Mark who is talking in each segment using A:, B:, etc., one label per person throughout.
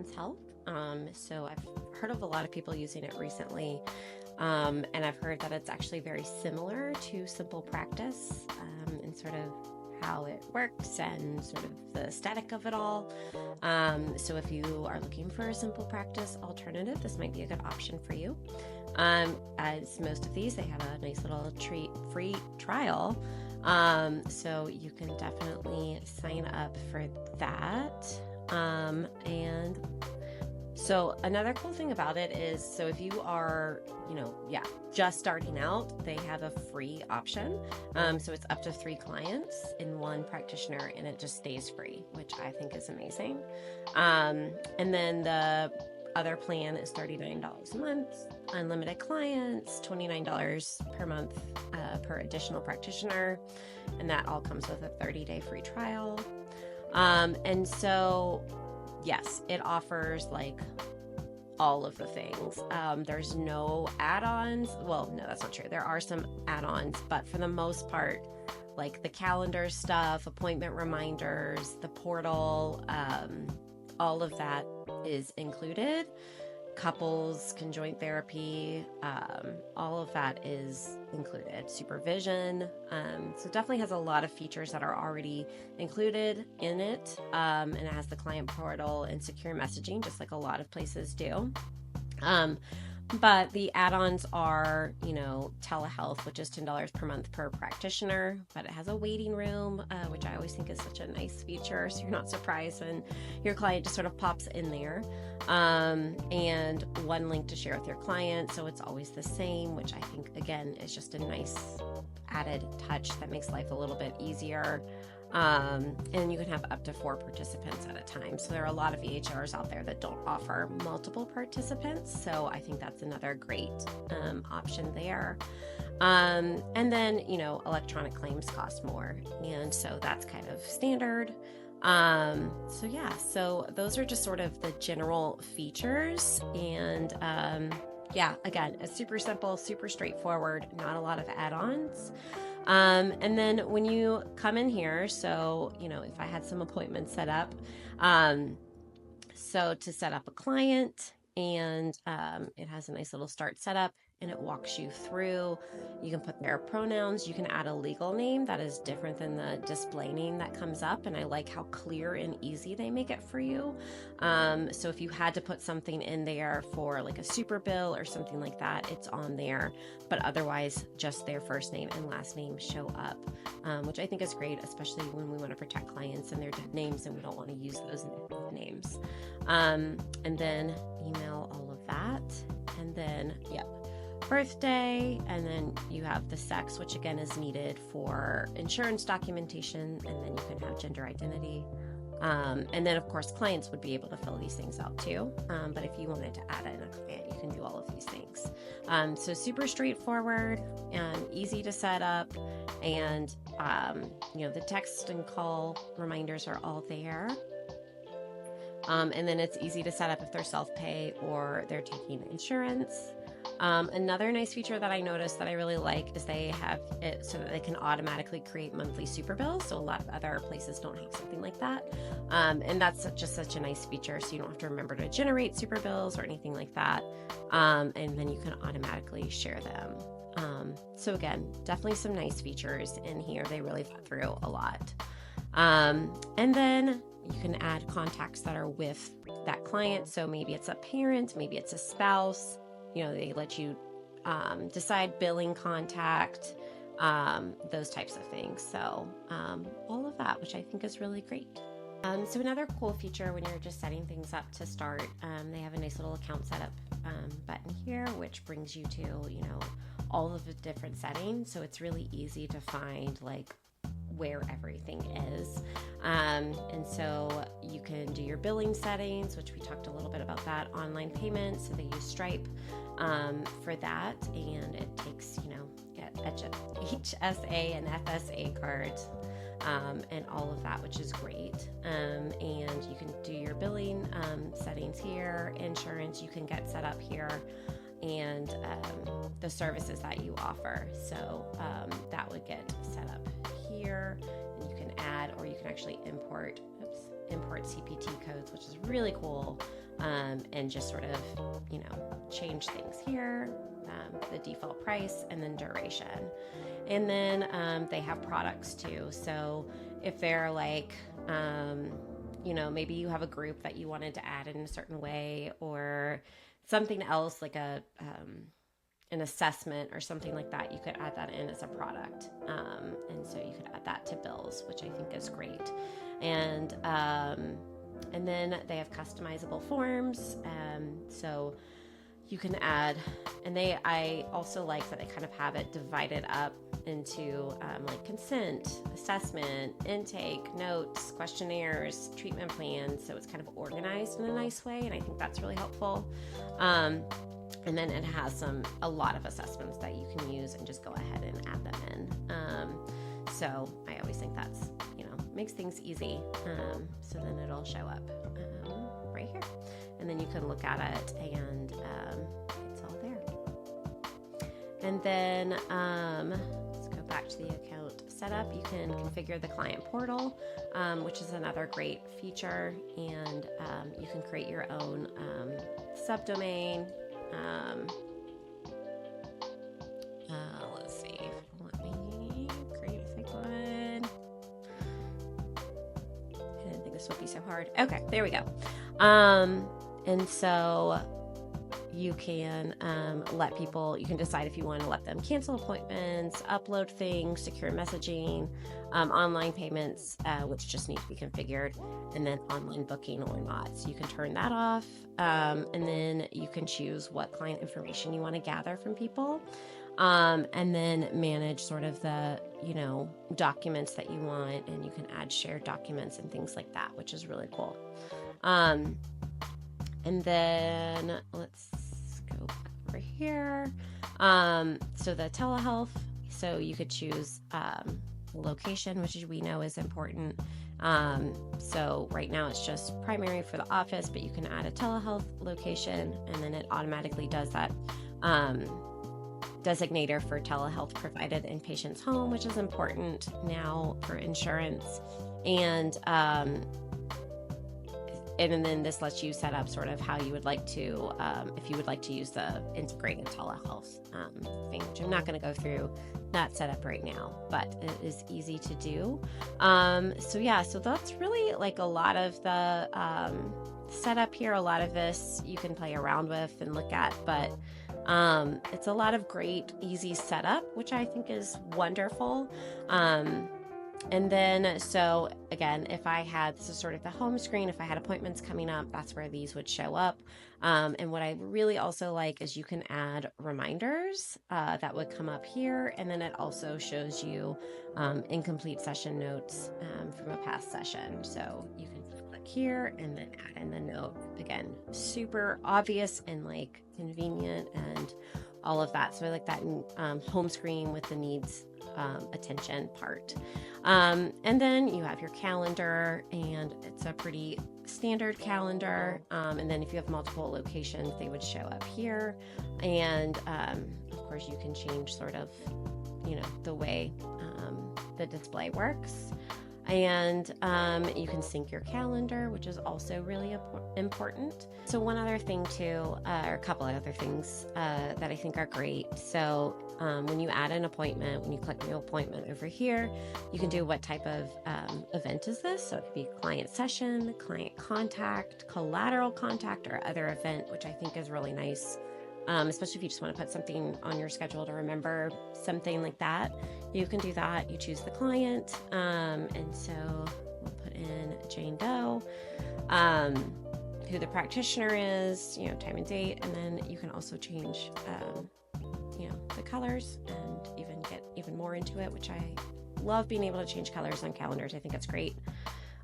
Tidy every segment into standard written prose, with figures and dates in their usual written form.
A: men's health. So I've heard of a lot of people using it recently, and I've heard that it's actually very similar to Simple Practice in sort of how it works and sort of the aesthetic of it all. So if you are looking for a Simple Practice alternative, this might be a good option for you. As most of these, they have a nice little free trial. So you can definitely sign up for that. And so another cool thing about it is, so if you are, just starting out, they have a free option. So it's up to 3 clients in one practitioner, and it just stays free, which I think is amazing. And then the other plan is $39 a month, unlimited clients, $29 per month per additional practitioner, and that all comes with a 30-day free trial. And so, yes, it offers like all of the things. There's no add-ons. Well, no, that's not true. There are some add-ons, but for the most part, like the calendar stuff, appointment reminders, the portal, all of that is included. Couples, conjoint therapy, all of that is included. Supervision. So it definitely has a lot of features that are already included in it. And it has the client portal and secure messaging, just like a lot of places do. But the add-ons are, telehealth, which is $10 per month per practitioner, but it has a waiting room, which I always think is such a nice feature. So you're not surprised when your client just sort of pops in there. And one link to share with your client. So it's always the same, which I think, again, is just a nice added touch that makes life a little bit easier. And you can have up to 4 participants at a time. So there are a lot of EHRs out there that don't offer multiple participants. So I think that's another great option there. And then, electronic claims cost more. And so that's kind of standard. So those are just sort of the general features. And again, it's super simple, super straightforward, not a lot of add-ons. And then when you come in here, so, if I had some appointments set up, so to set up a client, and it has a nice little start setup, and it walks you through. You can put their pronouns. You can add a legal name that is different than the display name that comes up. And I like how clear and easy they make it for you. So if you had to put something in there for like a super bill or something like that, it's on there. But otherwise, just their first name and last name show up, which I think is great, especially when we want to protect clients and their dead names and we don't want to use those names. And then email all of that. And then, birthday, and then you have the sex, which again is needed for insurance documentation, and then you can have gender identity. And then of course clients would be able to fill these things out too. But if you wanted to add in a client, you can do all of these things. So super straightforward and easy to set up. And, the text and call reminders are all there. And then it's easy to set up if they're self-pay or they're taking insurance. Another nice feature that I noticed that I really like is they have it so that they can automatically create monthly super bills. So a lot of other places don't have something like that. And that's just such a nice feature. So you don't have to remember to generate super bills or anything like that. And then you can automatically share them. So again, definitely some nice features in here. They really thought through a lot. And then you can add contacts that are with that client. So maybe it's a parent, maybe it's a spouse. They let you decide billing contact, those types of things. So all of that, which I think is really great. So another cool feature when you're just setting things up to start, they have a nice little account setup button here, which brings you to, all of the different settings. So it's really easy to find like where everything is. And so you can do your billing settings, which we talked a little bit about that, online payments. So they use Stripe for that. And it takes, HSA and FSA cards and all of that, which is great. And you can do your billing settings here. Insurance you can get set up here. And the services that you offer. So that would get set up here, and you can add, or you can actually import CPT codes, which is really cool. and just sort of, change things here, the default price, and then duration. And then they have products too. So if they're like, maybe you have a group that you wanted to add in a certain way, or something else like an assessment or something like that, you could add that in as a product. And so you could add that to bills, which I think is great. And then they have customizable forms. So you can add, and I also like that they kind of have it divided up into like consent, assessment, intake, notes, questionnaires, treatment plans. So it's kind of organized in a nice way, and I think that's really helpful. And then it has a lot of assessments that you can use and just go ahead and add them in. So I always think that's, makes things easy. So then it'll show up right here. And then you can look at it and it's all there. And then let's go back to the account setup. You can configure the client portal, which is another great feature. And you can create your own subdomain. Let's see. Let me create a fake one. I didn't think this would be so hard. Okay, there we go. And so you can let people, you can decide if you want to let them cancel appointments, upload things, secure messaging, online payments, which just need to be configured, and then online booking or not. So you can turn that off, and then you can choose what client information you want to gather from people, and then manage sort of the, documents that you want, and you can add shared documents and things like that, which is really cool. And then let's go back over here. So the telehealth, so you could choose location, which we know is important. So right now it's just primary for the office, but you can add a telehealth location, and then it automatically does that designator for telehealth provided in patient's home, which is important now for insurance. And then this lets you set up sort of how you would like to, if you would like to use the integrated telehealth thing, which I'm not going to go through that setup right now, but it is easy to do. So that's really like a lot of the setup here. A lot of this you can play around with and look at, but it's a lot of great, easy setup, which I think is wonderful. And then, so again, if I had, this is sort of the home screen, if I had appointments coming up, that's where these would show up. And what I really also like is you can add reminders that would come up here. And then it also shows you incomplete session notes from a past session. So you can click here and then add in the note. Again, super obvious and like convenient and all of that. So I like that in home screen with the needs attention part. And then you have your calendar, and it's a pretty standard calendar. And then if you have multiple locations, they would show up here. And of course, you can change sort of, the way the display works. And you can sync your calendar, which is also really important. So one other thing too, or a couple of other things that I think are great. So when you add an appointment, when you click new appointment over here, you can do what type of event is this. So it could be client session, client contact, collateral contact, or other event, which I think is really nice. Especially if you just want to put something on your schedule to remember something like that, you can do that. You choose the client, and so we'll put in Jane Doe, who the practitioner is, time and date, and then you can also change, the colors and even get even more into it, which I love being able to change colors on calendars. I think it's great.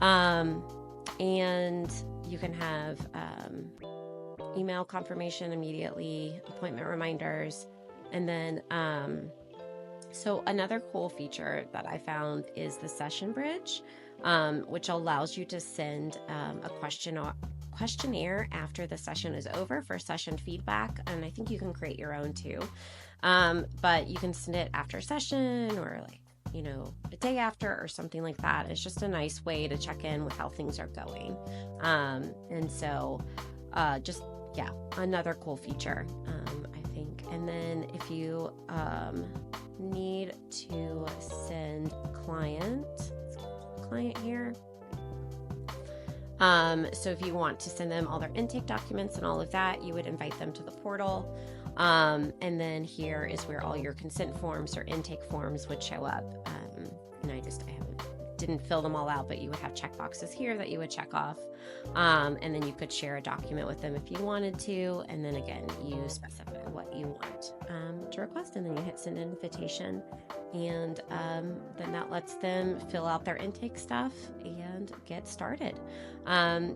A: And you can have email confirmation immediately, appointment reminders, and then so another cool feature that I found is the session bridge, which allows you to send a questionnaire after the session is over for session feedback, and I think you can create your own too, but you can send it after session or like a day after or something like that. It's just a nice way to check in with how things are going, and so just, yeah, another cool feature, I think. And then if you need to send client here. So if you want to send them all their intake documents and all of that, you would invite them to the portal. And then here is where all your consent forms or intake forms would show up. And I didn't fill them all out, but you would have check boxes here that you would check off. And then you could share a document with them if you wanted to. And then again, you specify what you want to request, and then you hit send invitation. And then that lets them fill out their intake stuff and get started.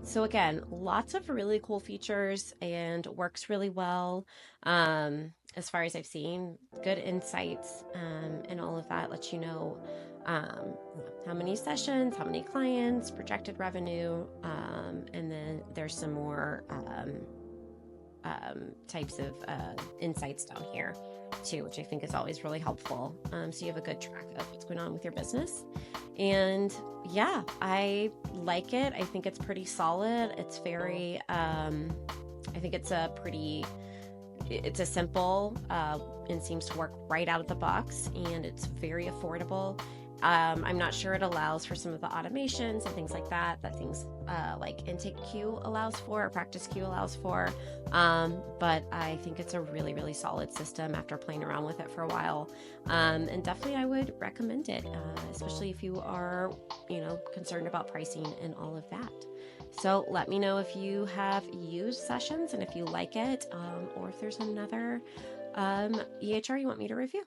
A: So again, lots of really cool features and works really well. As far as I've seen, good insights and all of that lets you know how many sessions, how many clients, projected revenue, and then there's some more types of insights down here too, which I think is always really helpful. So you have a good track of what's going on with your business. And yeah, I like it. I think it's pretty solid. It's very, I think it's a simple and seems to work right out of the box, and it's very affordable. I'm not sure it allows for some of the automations and things like that things like intake queue allows for, or practice queue allows for. But I think it's a really, really solid system after playing around with it for a while. And definitely I would recommend it, especially if you are, concerned about pricing and all of that. So let me know if you have used Sessions and if you like it, or if there's another EHR you want me to review.